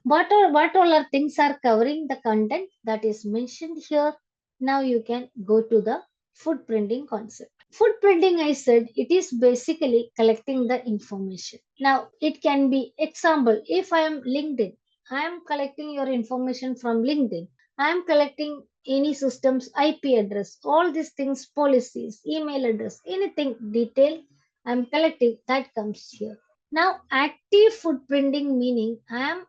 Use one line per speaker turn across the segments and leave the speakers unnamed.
What all are things are covering the content that is mentioned here. Now you can go to the footprinting concept. Footprinting, I said, it is basically collecting the information. Now it can be example, if I am LinkedIn, I am collecting your information from LinkedIn. I am collecting any system's IP address, all these things, policies, email address, anything detail I am collecting that comes here. Now, active footprinting meaning I am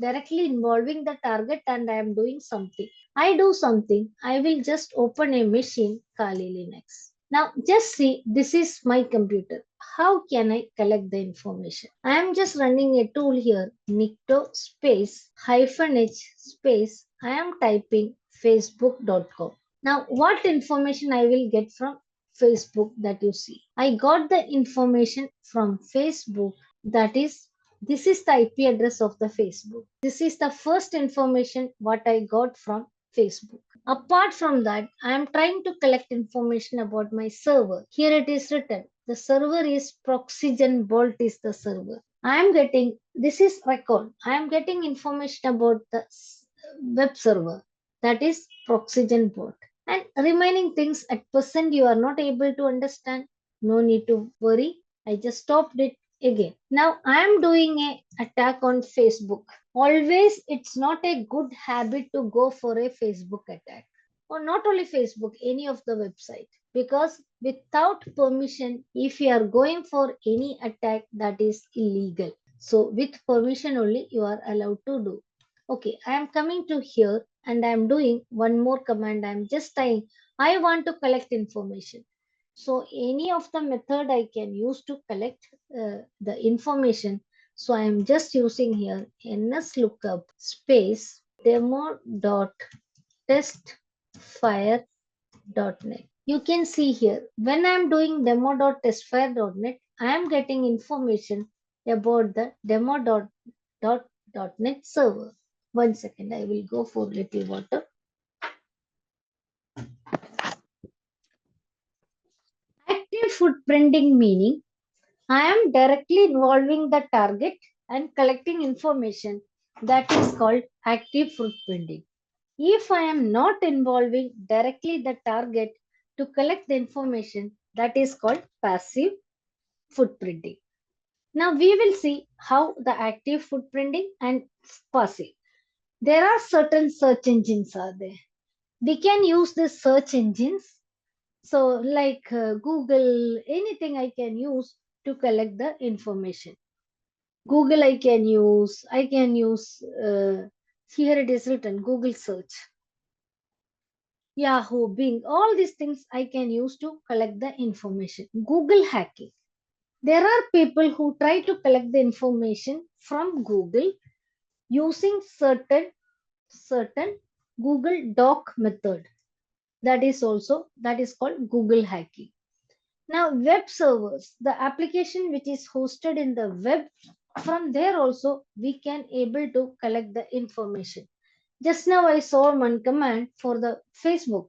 directly involving the target and I am doing something. I do something, I will just open a machine, Kali Linux. Now, just see, this is my computer. How can I collect the information? I am just running a tool here, Nikto space hyphen H space. I am typing facebook.com. Now, what information I will get from Facebook that you see? I got the information from Facebook, that is, this is the IP address of the Facebook. This is the first information what I got from Facebook. Apart from that, I am trying to collect information about my server. Here it is written. The server is Proxygen Bolt is the server. I am getting, this is record. I am getting information about the web server, that is Proxygen Bolt. And remaining things at present you are not able to understand. No need to worry. I just stopped it again. Now I am doing a attack on Facebook. Always it's not a good habit to go for a Facebook attack. Or not only Facebook, any of the website. Because without permission, if you are going for any attack, that is illegal. So with permission only you are allowed to do. Okay, I am coming to here and I am doing one more command. I am just saying I want to collect information. So any of the method I can use to collect the information. So I am just using here ns lookup space demo.testfire.net. You can see here when I am doing demo.testfire.net, I am getting information about the demo.net server. 1 second, I will go for little water. Active footprinting meaning I am directly involving the target and collecting information, that is called active footprinting. If I am not involving directly the target to collect the information, that is called passive footprinting. Now we will see how the active footprinting and passive. There are certain search engines are there. We can use the search engines. So like Google, anything I can use to collect the information. Google I can use, here it is written, Google search. Yahoo, Bing, all these things I can use to collect the information. Google hacking. There are people who try to collect the information from Google using certain Google Doc method. That is called Google hacking. Now web servers, the application which is hosted in the web, from there also we can able to collect the information. Just now I saw one command for the Facebook.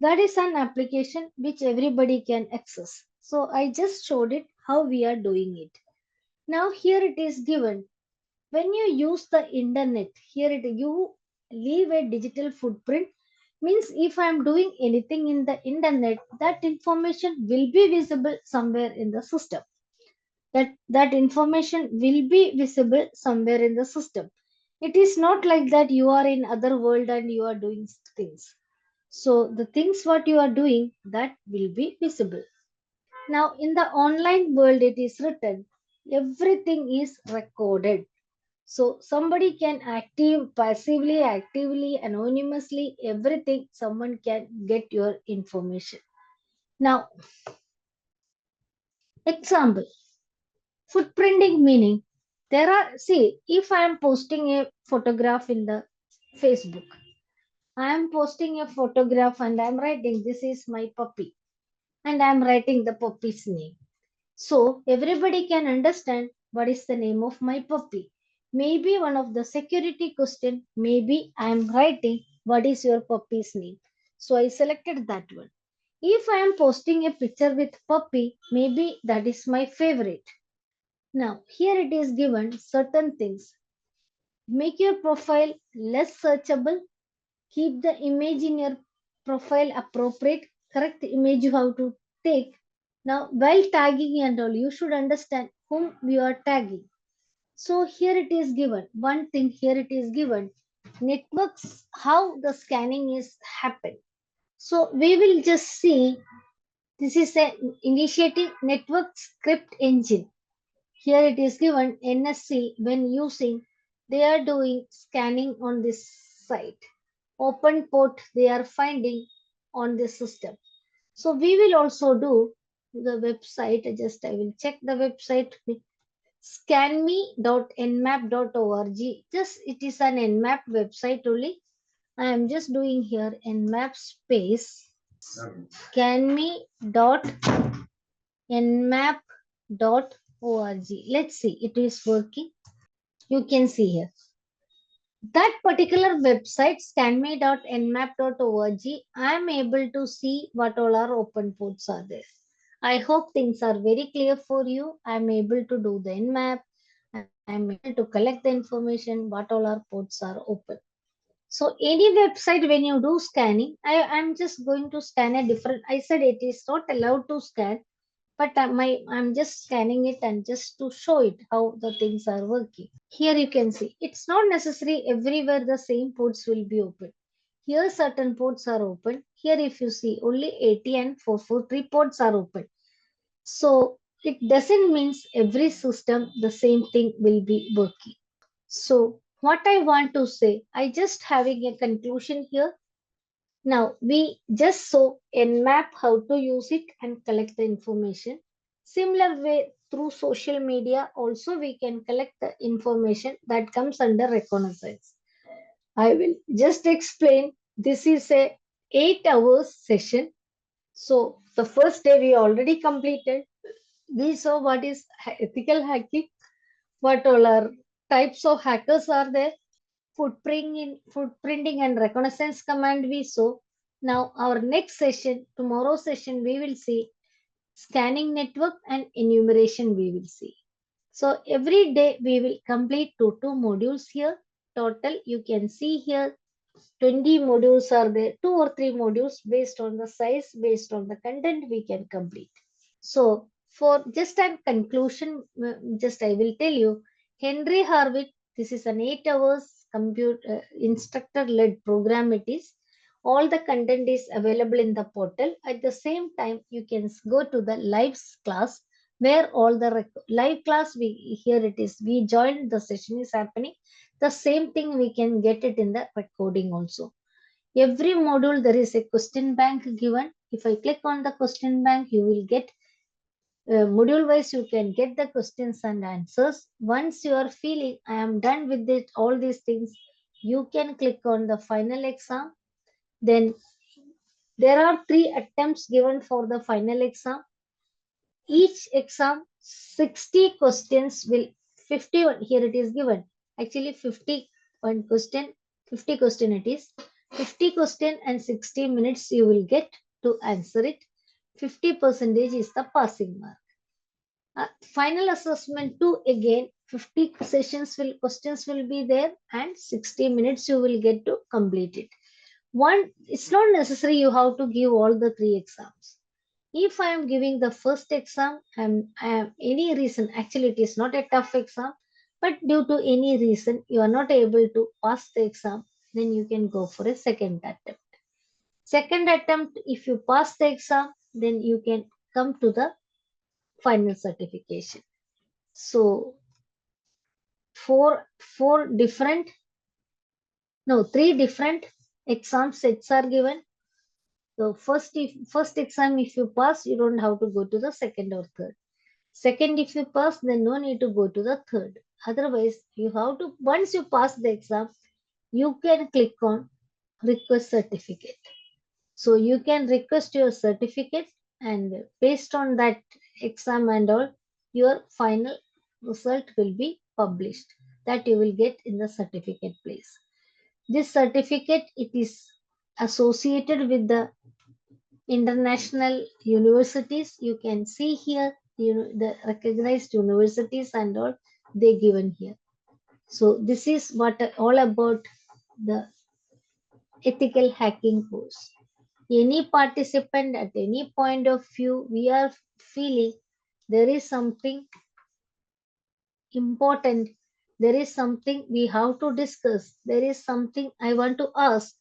That is an application which everybody can access. So I just showed it how we are doing it. Now here it is given. When you use the internet, here you leave a digital footprint. Means if I am doing anything in the internet, that information will be visible somewhere in the system. That information will be visible somewhere in the system. It is not like that you are in other world and you are doing things. So the things what you are doing, that will be visible. Now in the online world it is written, everything is recorded. So somebody can passively, actively, anonymously, everything, someone can get your information. Now, example, footprinting meaning, there are, see, if I am posting a photograph in the Facebook, I am posting a photograph and I am writing, this is my puppy, and I am writing the puppy's name. So everybody can understand what is the name of my puppy. Maybe one of the security question, maybe I am writing what is your puppy's name. So I selected that one. If I am posting a picture with puppy, maybe that is my favorite. Now here it is given certain things. Make your profile less searchable. Keep the image in your profile appropriate. Correct the image you have to take. Now, while tagging and all, you should understand whom you are tagging. So here it is given. One thing here it is given. Networks, how the scanning is happen. So we will just see this is an initiating network script engine. Here it is given NSC when using, they are doing scanning on this site. Open port they are finding on this system. So we will also do the website. I will check the website scanme.nmap.org. Just it is an nmap website only. I am just doing here nmap space scanme.nmap.org. Let's see, it is working. You can see here. That particular website, scanme.nmap.org, I am able to see what all our open ports are there. I hope things are very clear for you. I am able to do the nmap. I am able to collect the information, what all our ports are open. So any website when you do scanning, I'm just going to scan a different. I said it is not allowed to scan, but I'm just scanning it and just to show it how the things are working. Here you can see it's not necessary everywhere the same ports will be open. Here certain ports are open. Here if you see only 80 and 443 ports are open. So it doesn't means every system the same thing will be working. So what I want to say, I just having a conclusion here. Now we just saw Nmap how to use it and collect the information. Similar way through social media also we can collect the information that comes under reconnaissance. I will just explain. This is a 8 hours session. So the first day we already completed. We saw what is ethical hacking, what all are types of hackers are there, footprinting and reconnaissance command we saw. Now our next session, tomorrow session, we will see scanning network and enumeration we will see. So every day we will complete two modules here. Total you can see here 20 modules are there, two or three modules based on the size, based on the content we can complete. So, for just a conclusion, just I will tell you, Henry Harvin, this is an 8 hours computer instructor-led program. It is all the content is available in the portal. At the same time, you can go to the live class where all the live class we here it is. We joined the session is happening. The same thing we can get it in the recording also. Every module there is a question bank given. If I click on the question bank, you will get module wise you can get the questions and answers. Once you are feeling I am done with it all these things, you can click on the final exam. Then there are 3 attempts given for the final exam. Each exam 60 questions will 51 here it is given, actually 51 question, 50 question it is, 50 question and 60 minutes you will get to answer it. 50 percentage is the passing mark. Final assessment 2 again 50 sessions will questions will be there and 60 minutes you will get to complete it. One, it's not necessary you have to give all the 3 exams. If I am giving the first exam, I am any reason, actually it is not a tough exam, but due to any reason you are not able to pass the exam, then you can go for a second attempt. Second attempt, if you pass the exam, then you can come to the final certification. So four different, no, 3 different exam sets are given. So first exam if you pass, you don't have to go to the second or third. Second, if you pass, then no need to go to the third. Otherwise, you have to, once you pass the exam, you can click on request certificate. So you can request your certificate and based on that exam and all, your final result will be published that you will get in the certificate place. This certificate, it is associated with the international universities. You can see here, the recognized universities and all they given here. So this is what all about the ethical hacking course. Any participant at any point of view, we are feeling there is something important, there is something we have to discuss, there is something I want to ask,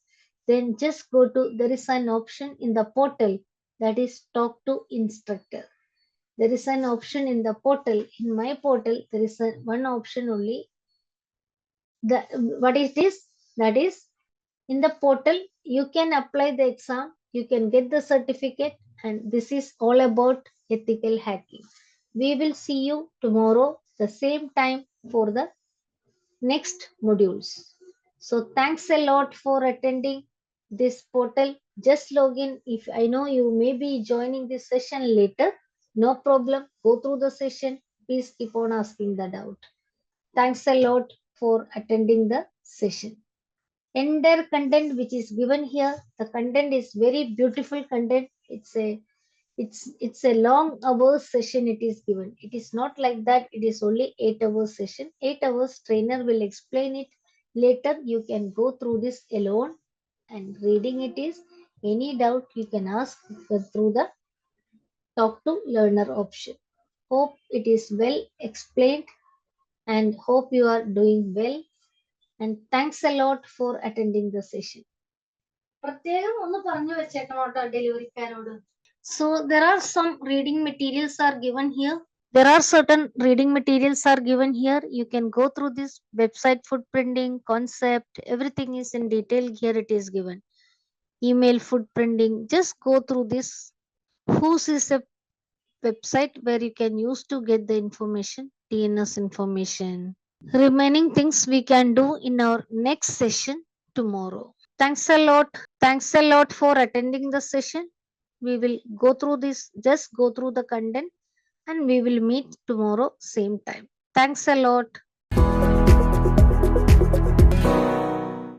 then just go to, there is an option in the portal that is talk to instructor. There is an option in the portal, in my portal, there is one option only. What is this? That is in the portal, you can apply the exam, you can get the certificate, and this is all about ethical hacking. We will see you tomorrow, the same time for the next modules. So thanks a lot for attending this portal. Just log in. If I know you may be joining this session later, no problem. Go through the session. Please keep on asking the doubt. Thanks a lot for attending the session. Entire content which is given here, the content is very beautiful content. It's a long hours session it is given. It is not like that it is only 8 hours session. 8 hours trainer will explain it. Later you can go through this alone and reading it is. Any doubt you can ask through the talk to learner option. Hope it is well explained and hope you are doing well, and thanks a lot for attending the session. പ്രത്യേകം ഒന്ന് പറഞ്ഞു വെച്ചേക്കണം കേട്ടോ ഡെലിവറിക്കാരോട്. So there are some reading materials are given here. There are certain reading materials are given here. You can go through this website footprinting concept. Everything is in detail here. It is given. Email footprinting. Just go through this. Whois is a website where you can use to get the information, DNS information. Remaining things we can do in our next session tomorrow. Thanks a lot. Thanks a lot for attending the session. We will go through this, just go through the content, and we will meet tomorrow same time. Thanks a lot.